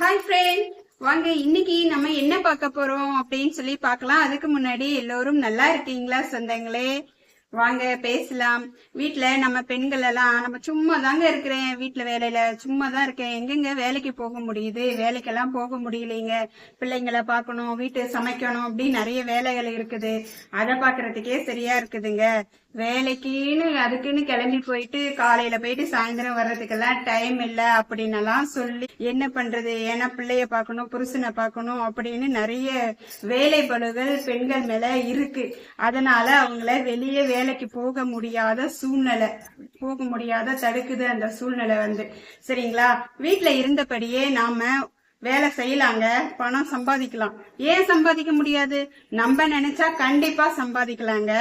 Hi friend, வாங்க இன்னைக்கு நம்ம என்ன பார்க்க போறோம் அப்படின்னு சொல்லி பார்க்கலாம். அதுக்கு முன்னாடி எல்லோரும் நல்லா இருக்கீங்களா சொந்தங்களே? வாங்க பேசலாம். வீட்டுல நம்ம பெண்கள் எல்லாம் நம்ம சும்மா தாங்க இருக்கிறேன், வீட்டுல வேலையில சும்மா தான் இருக்கேன். எங்கெங்க வேலைக்கு போக முடியுது? வேலைக்கெல்லாம் போக முடியலைங்க. பிள்ளைங்களை பார்க்கணும், வீட்டு சமைக்கணும், அப்படி நிறைய வேலைகள் இருக்குது. அதை பாக்குறதுக்கே சரியா இருக்குதுங்க. வேலைக்குன்னு அதுக்குன்னு கிளம்பி போயிட்டு காலையில போயிட்டு சாயந்தரம் வர்றதுக்கெல்லாம் டைம் இல்ல அப்படின்னு எல்லாம் சொல்லி என்ன பண்றது? ஏன்னா பிள்ளைய பார்க்கணும், புருஷனை பார்க்கணும் அப்படின்னு நிறைய வேலை பளுகள் பெண்கள் மேல இருக்கு. அதனால அவங்கள வெளியே வேலைக்கு போக முடியாத சூழ்நிலை, தடுக்குது அந்த சூழ்நிலை சரிங்களா? வீட்டுல இருந்தபடியே நாம வேலை செய்யலாங்க, பணம் சம்பாதிக்கலாம். ஏன் சம்பாதிக்க முடியாது? நம்ம நினைச்சா கண்டிப்பா சம்பாதிக்கலாங்க.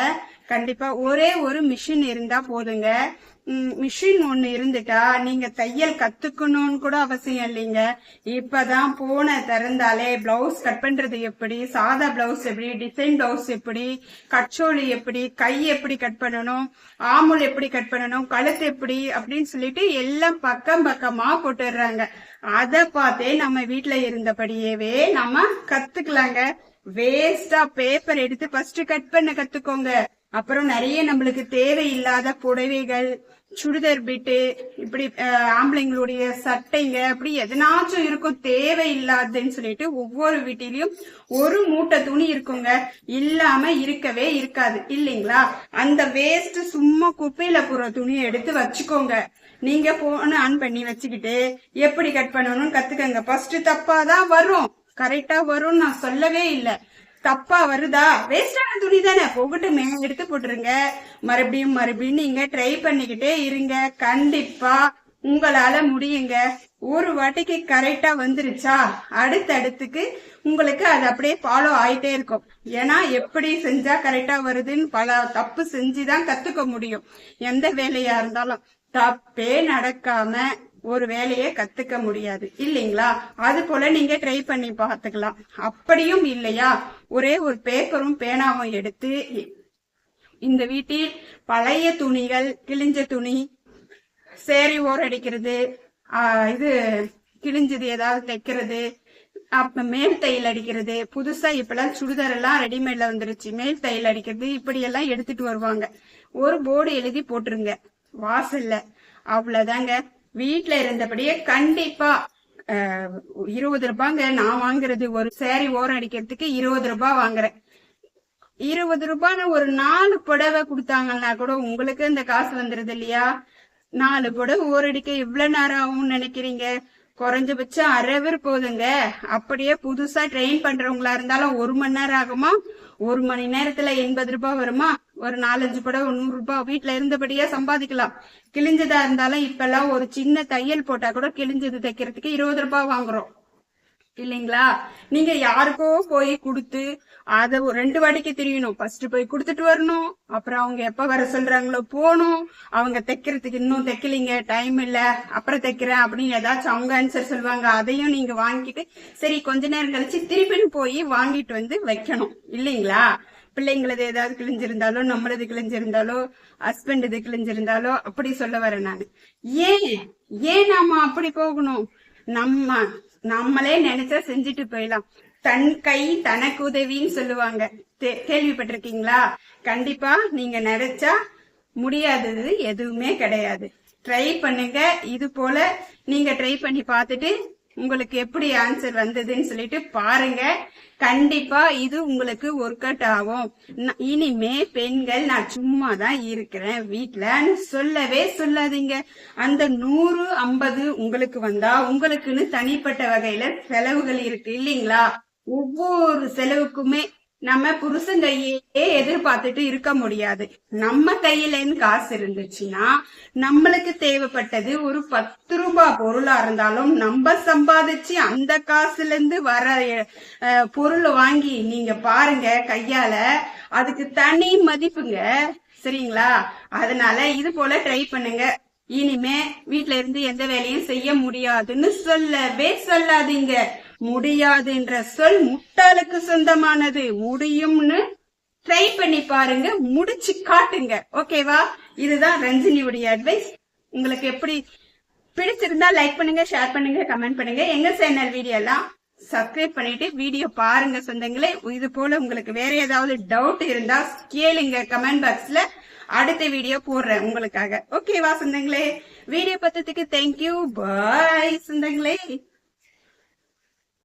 கண்டிப்பா ஒரே ஒரு மிஷின் இருந்தா போதுங்க. மிஷின் ஒண்ணு இருந்துட்டா நீங்க தையல் கத்துக்கணும்னு கூட அவசியம் இல்லைங்க. இப்பதான் போன திறந்தாலே பிளவுஸ் கட் பண்றது எப்படி, சாதா பிளவுஸ் எப்படி, டிசைன் பிளவுஸ் எப்படி, கட்சோலி எப்படி, கை எப்படி கட் பண்ணணும், ஆமுல் எப்படி கட் பண்ணணும், கழுத்து எப்படி அப்படின்னு சொல்லிட்டு எல்லாம் பக்கம் பக்கமா போட்டுடுறாங்க. அத பார்த்தே நம்ம வீட்டுல இருந்தபடியவே நம்ம கத்துக்கலாங்க. வேஸ்டா பேப்பர் எடுத்து ஃபர்ஸ்ட் கட் பண்ண கத்துக்கோங்க. அப்புறம் நிறைய நம்மளுக்கு தேவையில்லாத புடவைகள், சுடிதார் பிட்டு, இப்படி ஆம்பளைங்களுடைய சட்டைங்க, அப்படி எதனாச்சும் இருக்கும் தேவையில்லாதுன்னு சொல்லிட்டு ஒவ்வொரு வீட்டிலையும் ஒரு மூட்டை துணி இருக்குங்க. இல்லாம இருக்கவே இருக்காது இல்லைங்களா? அந்த வேஸ்ட் சும்மா குப்பையில போற துணியை எடுத்து வச்சுக்கோங்க. நீங்க போன் ஆன் பண்ணி வச்சுக்கிட்டு எப்படி கட் பண்ணணும்னு கத்துக்கங்க. ஃபர்ஸ்ட் தப்பாதான் வரும், கரெக்டா வரும் நான் சொல்லவே இல்லை. தப்பா வருதா? வேஸ்டான துணி தானே, போகட்டுமே, எடுத்து போட்டுருங்க. மறுபடியும் நீங்க ட்ரை பண்ணிக்கிட்டே இருங்க. கண்டிப்பா உங்களால முடியுங்க. ஒரு வாட்டிக்கு கரெக்டா வந்துருச்சா அடுத்தடுத்துக்கு உங்களுக்கு அது அப்படியே ஃபாலோ ஆயிட்டே இருக்கும். ஏன்னா எப்படி செஞ்சா கரெக்டா வருதுன்னு பல தப்பு செஞ்சுதான் கத்துக்க முடியும். எந்த வேலையா இருந்தாலும் தப்பே நடக்காம ஒரு வேலையை கத்துக்க முடியாது இல்லைங்களா? அது போல நீங்க ட்ரை பண்ணி பாத்துக்கலாம். அப்படியும் இல்லையா, ஒரே ஒரு பேப்பரும் பேனாவும் எடுத்து இந்த வீட்டில் பழைய துணிகள், கிழிஞ்ச துணி, சேரி ஓரடிக்கிறது, இது கிழிஞ்சது ஏதாவது தைக்கிறது, அப்ப மேல் தையல் அடிக்கிறது, புதுசா இப்பெல்லாம் சுடிதார் எல்லாம் ரெடிமேட்ல வந்துருச்சு, மேல் தையல் அடிக்கிறது, இப்படி எல்லாம் எடுத்துட்டு வருவாங்க. ஒரு போர்டு எழுதி போட்டுருங்க வாசல்ல. அவ்வளவுதாங்க. வீட்டுல இருந்தபடியே கண்டிப்பா 20 ரூபாங்க நான் வாங்குறது. ஒரு சேரி ஓரம் அடிக்கிறதுக்கு 20 ரூபாய் வாங்குறேன். 20 ரூபான்னு ஒரு 4 புடவை கொடுத்தாங்கன்னா கூட உங்களுக்கு இந்த காசு வந்துருது இல்லையா? 4 புடவை ஓரடிக்க இவ்வளவு நேரம் ஆகும்னு நினைக்கிறீங்க? குறைஞ்சபட்சம் அரைவர் போதுங்க. அப்படியே புதுசா ட்ரெயின் பண்றவங்களா இருந்தாலும் 1 மணி நேரம் ஆகுமா? 1 மணி நேரத்துல 80 ரூபாய் வருமா? ஒரு 4-5 புடவை 100 ரூபாய் வீட்டுல இருந்தபடியே சம்பாதிக்கலாம். கிழிஞ்சதா இருந்தாலும் இப்பெல்லாம் ஒரு சின்ன தையல் போட்டா கூட கிழிஞ்சது தைக்கிறதுக்கு 20 ரூபாய் வாங்குறோம் இல்லைங்களா? நீங்க யாருக்கோ போய் கொடுத்து அத 2 வாட்டிக்கு தெரியணும். ஃபர்ஸ்ட் போய் கொடுத்துட்டு வரணும், அப்புறம் அவங்க எப்ப வர சொல்றாங்களோ போகணும். அவங்க தைக்கிறதுக்கு இன்னும் தைக்கலீங்க, டைம் இல்ல, அப்புறம் தைக்கிறேன் அப்படின்னு ஏதாச்சும் அவங்க ஆன்சர் சொல்லுவாங்க. அதையும் நீங்க வாங்கிட்டு சரி கொஞ்ச நேரம் கழிச்சு திருப்பின்னு போய் வாங்கிட்டு வந்து வைக்கணும் இல்லைங்களா? பிள்ளைங்களது ஏதாவது கிழிஞ்சிருந்தாலோ, நம்மளது கிழிஞ்சிருந்தாலோ, ஹஸ்பண்ட் இது கிழிஞ்சிருந்தாலோ, அப்படி சொல்ல வரேன் நான். ஏன் நாம அப்படி போகணும்? நம்மளே நினைச்சா செஞ்சுட்டு போயிடலாம். தன் கை தனக்கு உதவின்னு சொல்லுவாங்க, கேள்விப்பட்டிருக்கீங்களா? கண்டிப்பா நீங்க நினைச்சா முடியாதது எதுவுமே கிடையாது. ட்ரை பண்ணுங்க. இது போல நீங்க ட்ரை பண்ணி பார்த்துட்டு உங்களுக்கு எப்படி ஆன்சர் வந்ததுன்னு சொல்லிட்டு பாருங்க. கண்டிப்பா இது உங்களுக்கு ஒர்க் அவுட் ஆகும். இனிமே பெண்கள் நான் சும்மா தான் இருக்கிறேன் வீட்டுலன்னு சொல்லவே சொல்லாதீங்க. அந்த 100-50 உங்களுக்கு வந்தா உங்களுக்குன்னு தனிப்பட்ட வகையில செலவுகள் இருக்கு இல்லைங்களா? ஒவ்வொரு செலவுக்குமே நம்ம புருஷன் கையே எதிர்பார்த்துட்டு இருக்க முடியாது. நம்ம கையில காசு இருந்துச்சுன்னா நம்மளுக்கு தேவைப்பட்டது ஒரு 10 ரூபாய் பொருளா இருந்தாலும் நம்ம சம்பாதிச்சு அந்த காசுல இருந்து வர பொருள் வாங்கி நீங்க பாருங்க கையால, அதுக்கு தனி மதிப்புங்க. சரிங்களா? அதனால இது போல ட்ரை பண்ணுங்க. இனிமே வீட்டுல இருந்து எந்த வேலையும் செய்ய முடியாதுன்னு சொல்லவே சொல்லாதீங்க. முடியாதுன்ற சொல் முட்டாளுக்கு சொந்தமானது. முடியும்னு ட்ரை பண்ணி பாருங்க, முடிச்சு காட்டுங்க. ஓகேவா? இதுதான் ரஞ்சினியுடைய அட்வைஸ். உங்களுக்கு எப்படி பிடிச்சிருந்தா லைக் பண்ணுங்க, ஷேர் பண்ணுங்க, கமெண்ட் பண்ணுங்க. எங்க சேனல் வீடியோ எல்லாம் சப்ஸ்கிரைப் பண்ணிட்டு வீடியோ பாருங்க சொந்தங்களே. இது போல உங்களுக்கு வேற ஏதாவது டவுட் இருந்தா கேளுங்க கமெண்ட் பாக்ஸ்ல. அடுத்த வீடியோ போடுறேன் உங்களுக்காக. ஓகேவா சொந்தங்களே? வீடியோ பார்த்ததுக்கு தேங்க்யூ. பாய் சொந்தங்களே.